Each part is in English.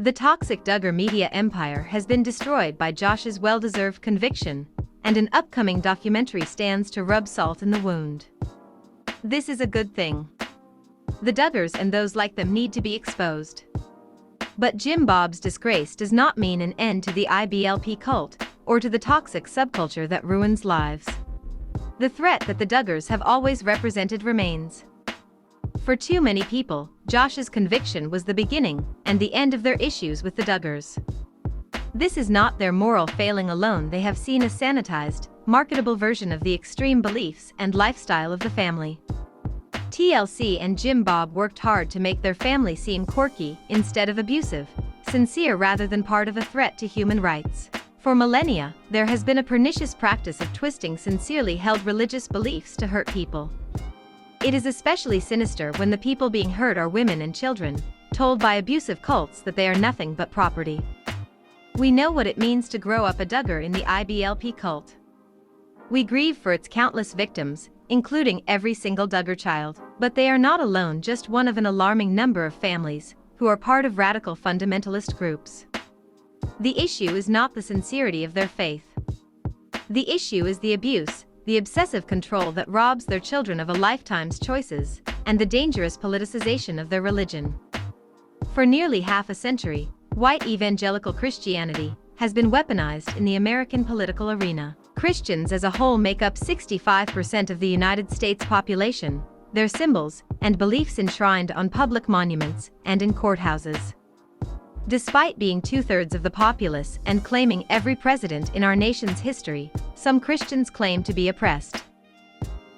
The toxic Duggar media empire has been destroyed by Josh's well-deserved conviction, and an upcoming documentary stands to rub salt in the wound. This is a good thing. The Duggars and those like them need to be exposed. But Jim Bob's disgrace does not mean an end to the IBLP cult, or to the toxic subculture that ruins lives. The threat that the Duggars have always represented remains. For too many people, Josh's conviction was the beginning and the end of their issues with the Duggars. This is not their moral failing alone. They have seen a sanitized, marketable version of the extreme beliefs and lifestyle of the family. TLC and Jim Bob worked hard to make their family seem quirky instead of abusive, sincere rather than part of a threat to human rights. For millennia, there has been a pernicious practice of twisting sincerely held religious beliefs to hurt people. It is especially sinister when the people being hurt are women and children, told by abusive cults that they are nothing but property. We know what it means to grow up a Duggar in the IBLP cult. We grieve for its countless victims, including every single Duggar child, but they are not alone, just one of an alarming number of families who are part of radical fundamentalist groups. The issue is not the sincerity of their faith. The issue is the abuse, the obsessive control that robs their children of a lifetime's choices, and the dangerous politicization of their religion. For nearly half a century, white evangelical Christianity has been weaponized in the American political arena. Christians as a whole make up 65% of the United States population, their symbols and beliefs enshrined on public monuments and in courthouses. Despite being two-thirds of the populace and claiming every president in our nation's history, some Christians claim to be oppressed.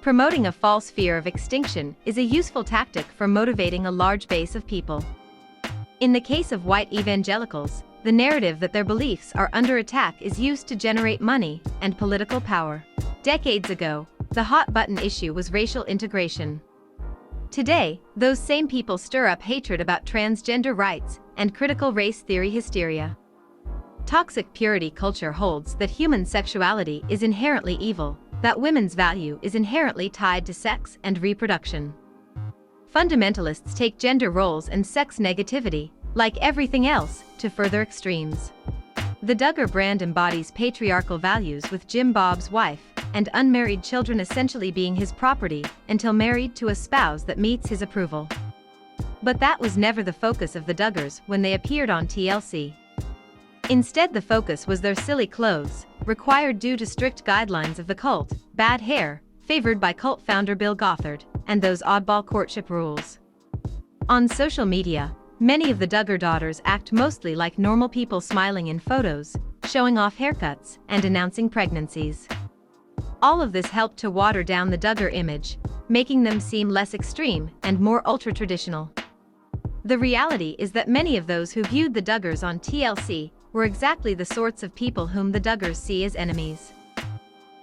Promoting a false fear of extinction is a useful tactic for motivating a large base of people. In the case of white evangelicals, the narrative that their beliefs are under attack is used to generate money and political power. Decades ago, the hot-button issue was racial integration. Today, those same people stir up hatred about transgender rights and critical race theory hysteria. Toxic purity culture holds that human sexuality is inherently evil, that women's value is inherently tied to sex and reproduction. Fundamentalists take gender roles and sex negativity, like everything else, to further extremes. The Duggar brand embodies patriarchal values, with Jim Bob's wife and unmarried children essentially being his property until married to a spouse that meets his approval. But that was never the focus of the Duggars when they appeared on TLC. Instead, the focus was their silly clothes, required due to strict guidelines of the cult, bad hair, favored by cult founder Bill Gothard, and those oddball courtship rules. On social media, many of the Duggar daughters act mostly like normal people, smiling in photos, showing off haircuts, and announcing pregnancies. All of this helped to water down the Duggar image, making them seem less extreme and more ultra-traditional. The reality is that many of those who viewed the Duggars on TLC were exactly the sorts of people whom the Duggars see as enemies.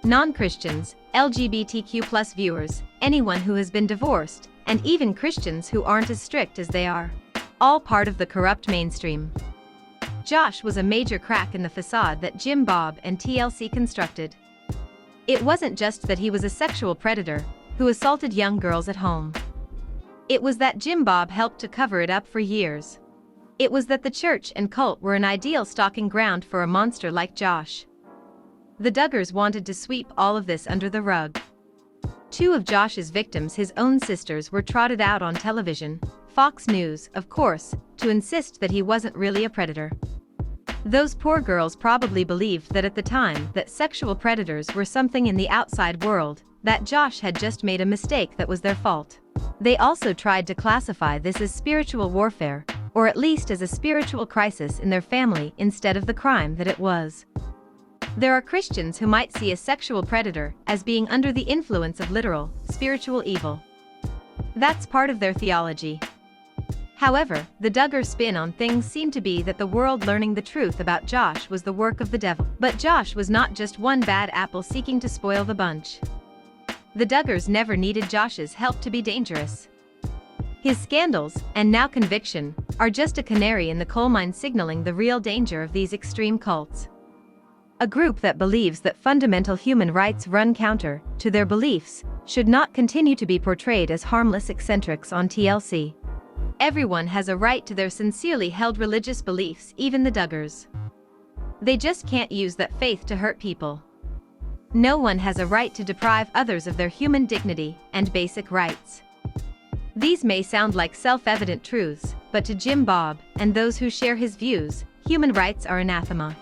Non-Christians, LGBTQ+ viewers, anyone who has been divorced, and even Christians who aren't as strict as they are. All part of the corrupt mainstream. Josh was a major crack in the facade that Jim Bob and TLC constructed. It wasn't just that he was a sexual predator who assaulted young girls at home. It was that Jim Bob helped to cover it up for years. It was that the church and cult were an ideal stalking ground for a monster like Josh. The Duggars wanted to sweep all of this under the rug. Two of Josh's victims, his own sisters, were trotted out on television, Fox News, of course, to insist that he wasn't really a predator. Those poor girls probably believed that at the time that sexual predators were something in the outside world, that Josh had just made a mistake that was their fault. They also tried to classify this as spiritual warfare, or at least as a spiritual crisis in their family instead of the crime that it was. There are Christians who might see a sexual predator as being under the influence of literal, spiritual evil. That's part of their theology. However, the Duggar spin on things seemed to be that the world learning the truth about Josh was the work of the devil. But Josh was not just one bad apple seeking to spoil the bunch. The Duggars never needed Josh's help to be dangerous. His scandals, and now conviction, are just a canary in the coal mine, signaling the real danger of these extreme cults. A group that believes that fundamental human rights run counter to their beliefs should not continue to be portrayed as harmless eccentrics on TLC. Everyone has a right to their sincerely held religious beliefs, even the Duggars. They just can't use that faith to hurt people. No one has a right to deprive others of their human dignity and basic rights. These may sound like self-evident truths, but to Jim Bob and those who share his views, human rights are anathema.